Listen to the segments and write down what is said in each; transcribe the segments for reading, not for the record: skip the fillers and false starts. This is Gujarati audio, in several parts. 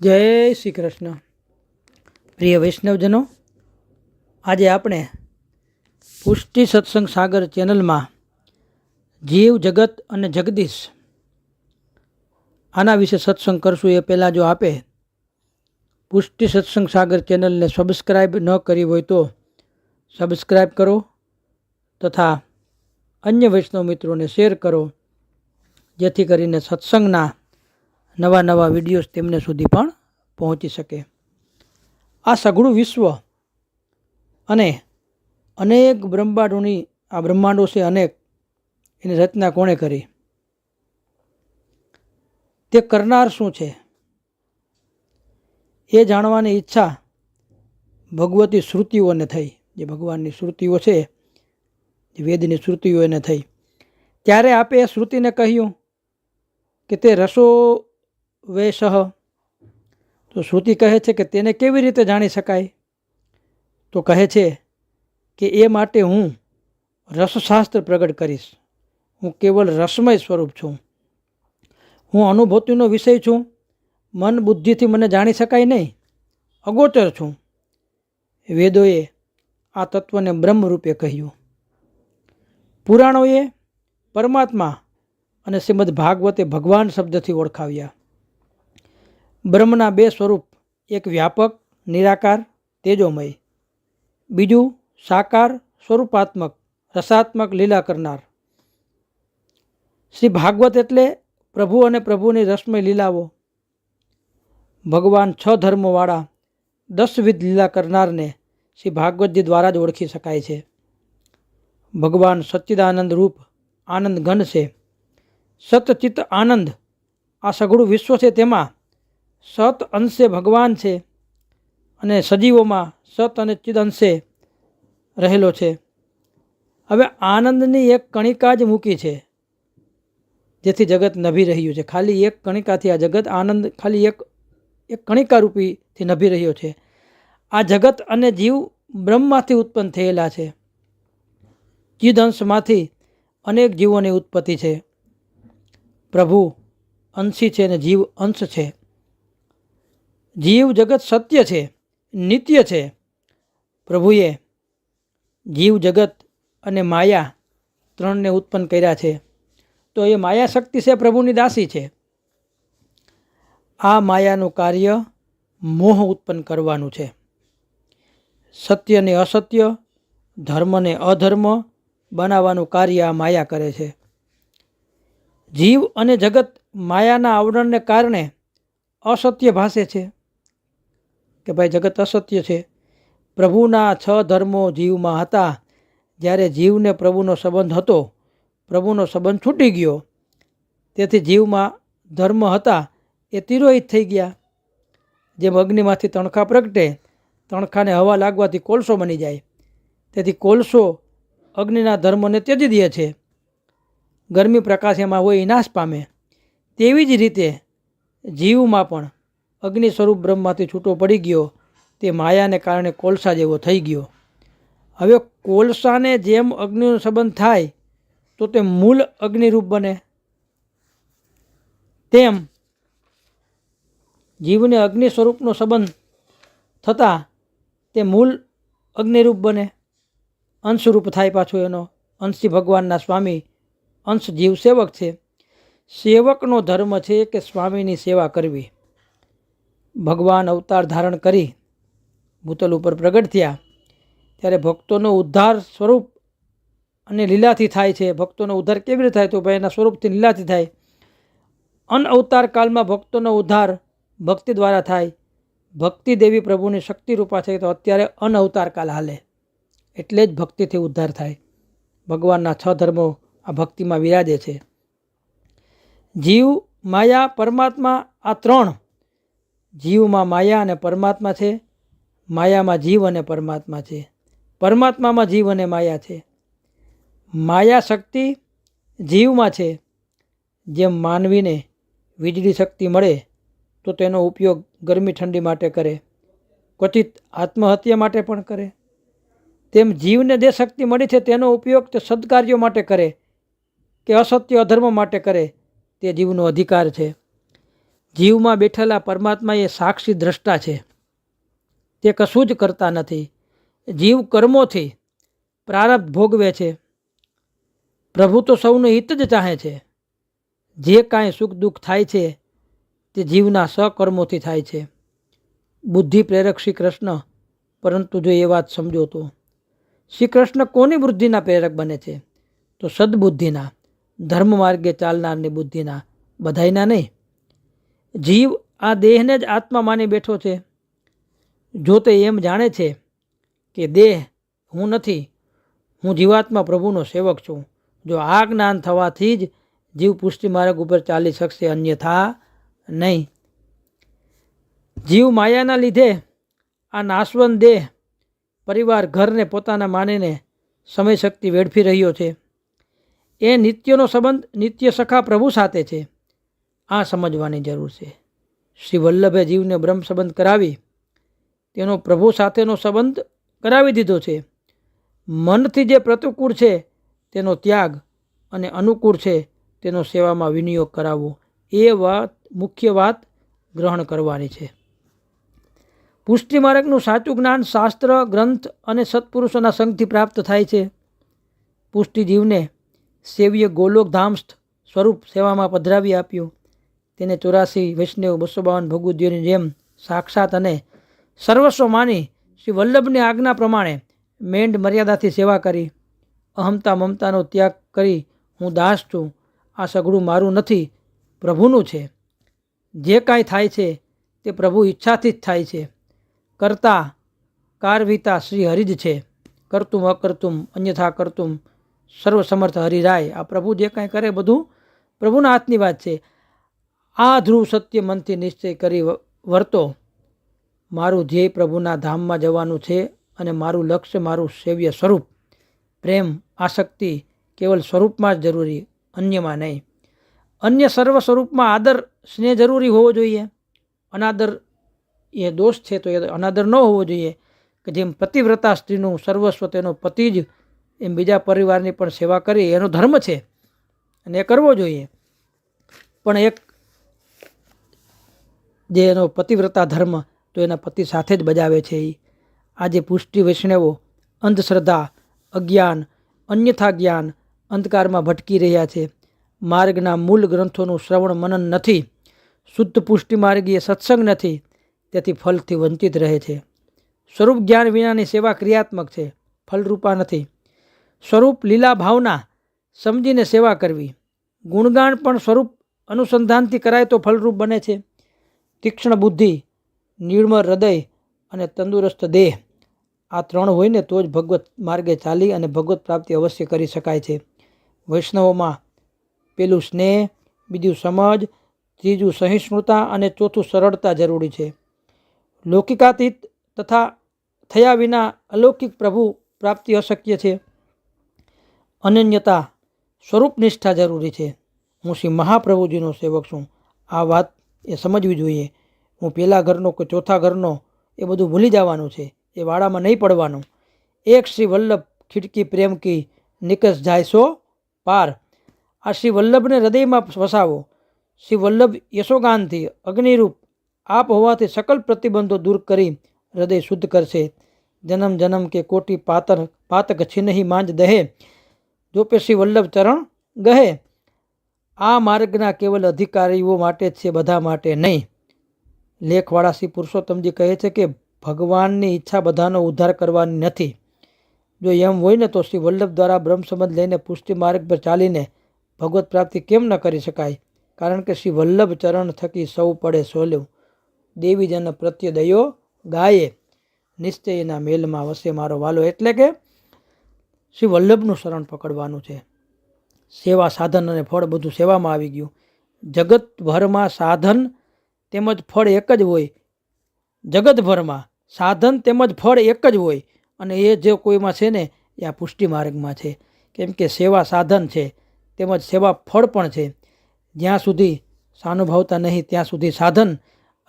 જય શ્રી કૃષ્ણ. પ્રિય વૈષ્ણવજનો, આજે આપણે પુષ્ટિ સત્સંગ સાગર ચેનલમાં જીવ, જગત અને જગદીશ આના વિશે સત્સંગ કરશું. એ પહેલાં જો આપે પુષ્ટિ સત્સંગ સાગર ચેનલને સબસ્ક્રાઈબ ન કરી હોય તો સબસ્ક્રાઈબ કરો તથા અન્ય વૈષ્ણવ મિત્રોને શેર કરો, જેથી કરીને સત્સંગના નવા નવા વિડીયોઝ તેમને સુધી પણ પહોંચી શકે. આ સઘળું વિશ્વ અને અનેક બ્રહ્માંડોની આ બ્રહ્માંડો છે અનેક, એની રચના કોણે કરી? તે કરનાર શું છે? એ જાણવાની ઈચ્છા ભગવતી શ્રુતિઓને થઈ. જે ભગવાનની શ્રુતિઓ છે, જે વેદની શ્રુતિઓ એને થઈ, ત્યારે આપે એ શ્રુતિને કહ્યું કે તે રસો વેશ. તો શ્રુતિ કહે છે કે તેને કેવી રીતે જાણી શકાય? તો કહે છે કે એ માટે હું રસશાસ્ત્ર પ્રગટ કરીશ. હું કેવલ રસમય સ્વરૂપ છું. હું અનુભૂતિનો વિષય છું. મન બુદ્ધિથી મને જાણી શકાય નહીં, અગોચર છું. વેદોએ આ તત્વને બ્રહ્મ રૂપે કહ્યું. પુરાણોએ પરમાત્મા અને શ્રીમદ ભાગવતે ભગવાન શબ્દથી ઓળખાવ્યા. બ્રહ્મના બે સ્વરૂપ, એક વ્યાપક નિરાકાર તેજોમય, બીજું સાકાર સ્વરૂપાત્મક રસાત્મક લીલા કરનાર. શ્રી ભાગવત એટલે પ્રભુ અને પ્રભુની રસમય લીલાઓ. ભગવાન 6 ધર્મોવાળા 10 વિધ લીલા કરનારને શ્રી ભાગવતજી દ્વારા જ ઓળખી શકાય છે. ભગવાન સચ્ચિદાનંદ રૂપ આનંદ ઘન છે. સતચિત્ત આનંદ આ સઘળું વિશ્વ છે, તેમાં સત અંશે ભગવાન છે અને સજીવોમાં સત અને ચિદ અંશે રહેલો છે. હવે આનંદની એક કણિકા જ મૂકી છે, જેથી જગત નભી રહ્યું છે. ખાલી એક કણિકાથી આ જગત, આનંદ ખાલી એક કણિકા રૂપીથી નભી રહ્યો છે. આ જગત અને જીવ બ્રહ્મમાંથી ઉત્પન્ન થયેલા છે. ચિદ અંશમાંથી અનેક જીવોની ઉત્પત્તિ છે. પ્રભુ અંશી છે અને જીવ અંશ છે. જીવ જગત સત્ય છે, નિત્ય છે. પ્રભુએ જીવ, જગત અને માયા ત્રણને ઉત્પન્ન કર્યા છે. તો એ માયા શક્તિ છે, પ્રભુની દાસી છે. આ માયાનું કાર્ય મોહ ઉત્પન્ન કરવાનું છે. સત્યને અસત્ય, ધર્મને અધર્મ બનાવવાનું કાર્ય આ માયા કરે છે. જીવ અને જગત માયાના આવરણને કારણે અસત્ય ભાસે છે કે ભાઈ જગત અસત્ય છે. પ્રભુના 6 ધર્મો જીવમાં હતા. જ્યારે જીવને પ્રભુનો સંબંધ હતો, પ્રભુનો સંબંધ છૂટી ગયો, તેથી જીવમાં ધર્મ હતા એ તિરોહિત થઈ ગયા. જેમ અગ્નિમાંથી તણખા પ્રગટે, તણખાને હવા લાગવાથી કોલસો બની જાય, તેથી કોલસો અગ્નિના ધર્મને ત્યજી દે છે. ગરમી પ્રકાશ એમાં હોય, નાશ પામે. તેવી જ રીતે જીવમાં પણ અગ્નિ સ્વરૂપ બ્રહ્મમાંથી છૂટો પડી ગયો, તે માયાને કારણે કોલસા જેવો થઈ ગયો. હવે કોલસાને જેમ અગ્નિનો સંબંધ થાય તો તે મૂળ અગ્નિરૂપ બને, તેમ જીવને અગ્નિ સ્વરૂપનો સંબંધ થતાં તે મૂળ અગ્નિરૂપ બને, અંશરૂપ થાય. પાછો એનો અંશી ભગવાનના સ્વામી, અંશ જીવ સેવક છે. સેવકનો ધર્મ છે કે સ્વામીની સેવા કરવી. ભગવાન અવતાર ધારણ કરી ભૂતલ ઉપર પ્રગટ થયા, ત્યારે ભક્તોનો ઉદ્ધાર સ્વરૂપ અને લીલાથી થાય છે. ભક્તોનો ઉદ્ધાર કેવી રીતે થાય? તો ભાઈ એના સ્વરૂપથી લીલાથી થાય. અન અવતાર કાળમાં ભક્તોનો ઉદ્ધાર ભક્તિ દ્વારા થાય. ભક્તિ દેવી પ્રભુની શક્તિ રૂપા છે, તો અત્યારે અન અવતાર કાળ હાલે, એટલે જ ભક્તિથી ઉદ્ધાર થાય. ભગવાનના 6 ધર્મો આ ભક્તિમાં વિરાજે છે. જીવ, માયા, પરમાત્મા, આ 3. જીવમાં માયા અને પરમાત્મા છે, માયામાં જીવ અને પરમાત્મા છે, પરમાત્મામાં જીવ અને માયા છે. માયા શક્તિ જીવમાં છે. જેમ માનવીને વીજળી શક્તિ મળે તો તેનો ઉપયોગ ગરમી ઠંડી માટે કરે, ક્વચિત આત્મહત્યા માટે પણ કરે, તેમ જીવને જે શક્તિ મળી છે તેનો ઉપયોગ તે સદકાર્યો માટે કરે કે અસત્ય અધર્મ માટે કરે, તે જીવનો અધિકાર છે. જીવમાં બેઠેલા પરમાત્મા એ સાક્ષી દ્રષ્ટા છે. તે કશું જ કરતા નથી. જીવ કર્મોથી પ્રારબ્ધ ભોગવે છે. પ્રભુ તો સૌનું હિત જ ચાહે છે. જે કાંઈ સુખ દુઃખ થાય છે તે જીવના સકર્મોથી થાય છે. બુદ્ધિ પ્રેરક શ્રી કૃષ્ણ. પરંતુ જો એ વાત સમજો તો શ્રી કૃષ્ણ કોની બુદ્ધિના પ્રેરક બને છે? તો સદબુદ્ધિના, ધર્મ માર્ગે ચાલનારની બુદ્ધિના, બધાયના નહીં. જીવ આ દેહને જ આત્મા માની બેઠો છે. જો તે એમ જાણે છે કે દેહ હું નથી, હું જીવાત્મા પ્રભુનો સેવક છું, જો આ જ્ઞાન થવાથી જ જીવ પુષ્ટિ માર્ગ ઉપર ચાલી શકશે, અન્યથા નહીં. જીવ માયાના લીધે આ નાશવંત દેહ, પરિવાર, ઘરને પોતાના માનીને સમય શક્તિ વેડફી રહ્યો છે. એ નિત્યનો સંબંધ નિત્ય સખા પ્રભુ સાથે છે. આ સમજવાની જરૂર છે. શ્રી વલ્લભે જીવને બ્રહ્મ સંબંધ કરાવી તેનો પ્રભુ સાથેનો સંબંધ કરાવી દીધો છે. મનથી જે પ્રતિકૂળ છે તેનો ત્યાગ અને અનુકૂળ છે તેનો સેવામાં વિનિયોગ કરાવવો, એ મુખ્ય વાત ગ્રહણ કરવાની છે. પુષ્ટિ માર્ગનું સાચું જ્ઞાન શાસ્ત્ર, ગ્રંથ અને સત્પુરુષોના સંગથી પ્રાપ્ત થાય છે. પુષ્ટિ જીવને સેવ્ય ગોલોકધામસ્થ સ્વરૂપ સેવામાં પધરાવી આપ્યું. તેને 84 વૈષ્ણવ 252 ભગવદીઓની જેમ સાક્ષાત અને સર્વસ્વ માની શ્રી વલ્લભની આજ્ઞા પ્રમાણે મેંડ મર્યાદાથી સેવા કરી. અહમતા મમતાનો ત્યાગ કરી હું દાસ છું, આ સઘળું મારું નથી, પ્રભુનું છે. જે કાંઈ થાય છે તે પ્રભુ ઈચ્છાથી જ થાય છે. કરતા કારવિતા શ્રી હરિ જ છે. કરતું અકર્તું અન્યથા કરતું સર્વસમર્થ હરિરાય. આ પ્રભુ જે કાંઈ કરે બધું પ્રભુના હાથની વાત છે. આ ધ્રુવ સત્ય મનથી નિશ્ચય કરી વર્તો. મારું ધ્યેય પ્રભુના ધામમાં જવાનું છે અને મારું લક્ષ્ય મારું સેવ્ય સ્વરૂપ. પ્રેમ, આસક્તિ કેવલ સ્વરૂપમાં જ જરૂરી, અન્યમાં નહીં. અન્ય સર્વ સ્વરૂપમાં આદર, સ્નેહ જરૂરી હોવો જોઈએ. અનાદર એ દોષ છે, તો એ અનાદર ન હોવો જોઈએ. કે જેમ પતિવ્રતા સ્ત્રીનું સર્વસ્વ તેનો પતિ જ, એમ બીજા પરિવારની પણ સેવા કરી એનો ધર્મ છે અને એ કરવો જોઈએ. પણ એક જે એનો પતિવ્રતા ધર્મ તો એના પતિ સાથે જ બજાવે છે. આજે પુષ્ટિ વૈષ્ણવો અંધશ્રદ્ધા, અજ્ઞાન, અન્યથા જ્ઞાન, અંધકારમાં ભટકી રહ્યા છે. માર્ગના મૂળ ગ્રંથોનું શ્રવણ મનન નથી. શુદ્ધ પુષ્ટિ માર્ગીય સત્સંગ નથી. તેથી ફલથી વંચિત રહે છે. સ્વરૂપ જ્ઞાન વિનાની સેવા ક્રિયાત્મક છે, ફલરૂપા નથી. સ્વરૂપ લીલા ભાવના સમજીને સેવા કરવી. ગુણગાન પણ સ્વરૂપ અનુસંધાનથી કરાય તો ફલરૂપ બને છે. તીક્ષ્ણ બુદ્ધિ, નિર્મળ હૃદય અને તંદુરસ્ત દેહ, આ ત્રણ હોય ને તો જ ભગવત માર્ગે ચાલી અને ભગવત પ્રાપ્તિ અવશ્ય કરી શકાય છે. વૈષ્ણવોમાં પેલું સ્નેહ, બીજું સમજ, ત્રીજું સહિષ્ણુતા અને ચોથું સરળતા જરૂરી છે. લૌકિકાતીત તથા થયા વિના અલૌકિક પ્રભુ પ્રાપ્તિ અશક્ય છે. અનન્યતા, સ્વરૂપ નિષ્ઠા જરૂરી છે. હું શ્રી મહાપ્રભુજીનો સેવક છું, આ વાત એ સમજવી જોઈએ. હું પહેલા ઘરનો કે ચોથા ઘરનો એ બધું ભૂલી જવાનું છે, એ વાડામાં નહીં પડવાનું. એક શ્રી વલ્લભ ખિડકી પ્રેમ કી નિકસ જાય સો પાર. આ શ્રી વલ્લભને હૃદયમાં વસાવો. શ્રી વલ્લભ યશોગાનથી અગ્નિરૂપ આપ હોવાથી સકલ પ્રતિબંધો દૂર કરી હૃદય શુદ્ધ કરશે. જન્મ જન્મ કે કોટી પાતક છીનહી માંજ દહે, જો પે શ્રી વલ્લભ ચરણ ગહે. આ માર્ગના કેવલ અધિકારીઓ માટે જ છે, બધા માટે નહીં. લેખવાળા શ્રી પુરુષોત્તમજી કહે છે કે ભગવાનની ઈચ્છા બધાનો ઉદ્ધાર કરવાની નથી. જો એમ હોય ને તો શ્રી વલ્લભ દ્વારા બ્રહ્મ સંબંધ લઈને પુષ્ટિ માર્ગ પર ચાલીને ભગવત પ્રાપ્તિ કેમ ન કરી શકાય? કારણ કે શ્રી વલ્લભ ચરણ થકી સૌ પડે સોલ્યું. દેવીજન પ્રત્યે દયો ગાયે, નિશ્ચયના મેલમાં વસે મારો વાલો. એટલે કે શ્રી વલ્લભનું શરણ પકડવાનું છે. સેવા, સાધન અને ફળ બધું સેવામાં આવી ગયું. જગતભરમાં સાધન તેમજ ફળ એક જ હોય. જગતભરમાં સાધન તેમજ ફળ એક જ હોય, અને એ જે કોઈમાં છે ને એ આ પુષ્ટિ માર્ગમાં છે. કેમ કે સેવા સાધન છે તેમજ સેવા ફળ પણ છે. જ્યાં સુધી સાનુભાવતા નહીં ત્યાં સુધી સાધન,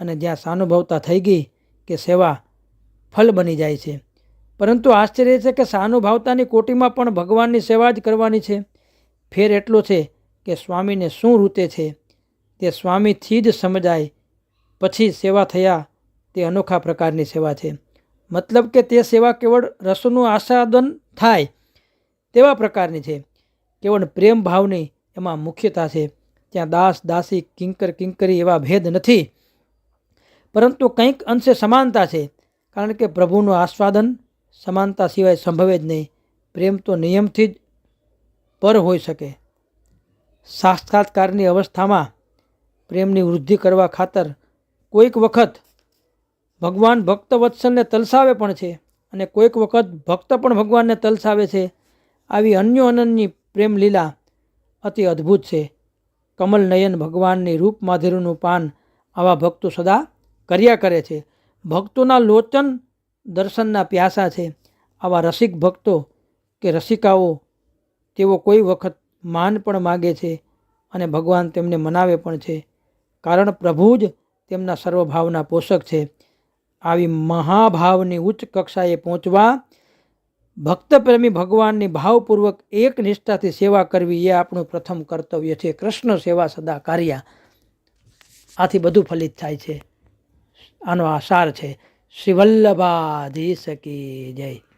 અને જ્યાં સાનુભાવતા થઈ ગઈ કે સેવા ફલ બની જાય છે. પરંતુ આશ્ચર્ય છે કે સાનુભાવતાની કોટીમાં પણ ભગવાનની સેવા જ કરવાની છે. ફેર એટલો છે કે સ્વામીને શું રૂતે છે તે સ્વામીથી જ સમજાય પછી સેવા થયા તે અનોખા પ્રકારની સેવા છે. મતલબ કે તે સેવા કેવળ રસનું આસ્વાદન થાય તેવા પ્રકારની છે, કેવળ પ્રેમ ભાવની એમાં મુખ્યતા છે. ત્યાં દાસ દાસી કિંકર કિંકરી એવા ભેદ નથી, પરંતુ કંઈક અંશે સમાનતા છે. કારણ કે પ્રભુનું આસ્વાદન સમાનતા સિવાય સંભવે જ નહીં. પ્રેમ તો નિયમથી જ પર હોઈ શકે. સાક્ષાત્કારની અવસ્થામાં પ્રેમની વૃદ્ધિ કરવા ખાતર કોઈક વખત ભગવાન ભક્ત વત્સલને તલસાવે પણ છે અને કોઈક વખત ભક્ત પણ ભગવાનને તલસાવે છે. આવી અન્યો અનન્ય પ્રેમ લીલા અતિ અદ્ભુત છે. કમલ નયન ભગવાનની રૂપ માધુર્યનું પાન આવા ભક્તો સદા કર્યા કરે છે. ભક્તોના લોચન દર્શનના પ્યાસા છે. આવા રસિક ભક્તો કે રસિકાઓ તેઓ કોઈ વખત માન પણ માગે છે અને ભગવાન તેમને મનાવે પણ છે, કારણ પ્રભુ જ તેમના સર્વભાવના પોષક છે. આવી મહાભાવની ઉચ્ચ કક્ષાએ પહોંચવા ભક્તપ્રેમી ભગવાનની ભાવપૂર્વક એક નિષ્ઠાથી સેવા કરવી એ આપણું પ્રથમ કર્તવ્ય છે. કૃષ્ણ સેવા સદા કાર્યા. આથી બધું ફલિત થાય છે. આનો આસાર છે. શ્રી વલ્લભાધીશ કી જય.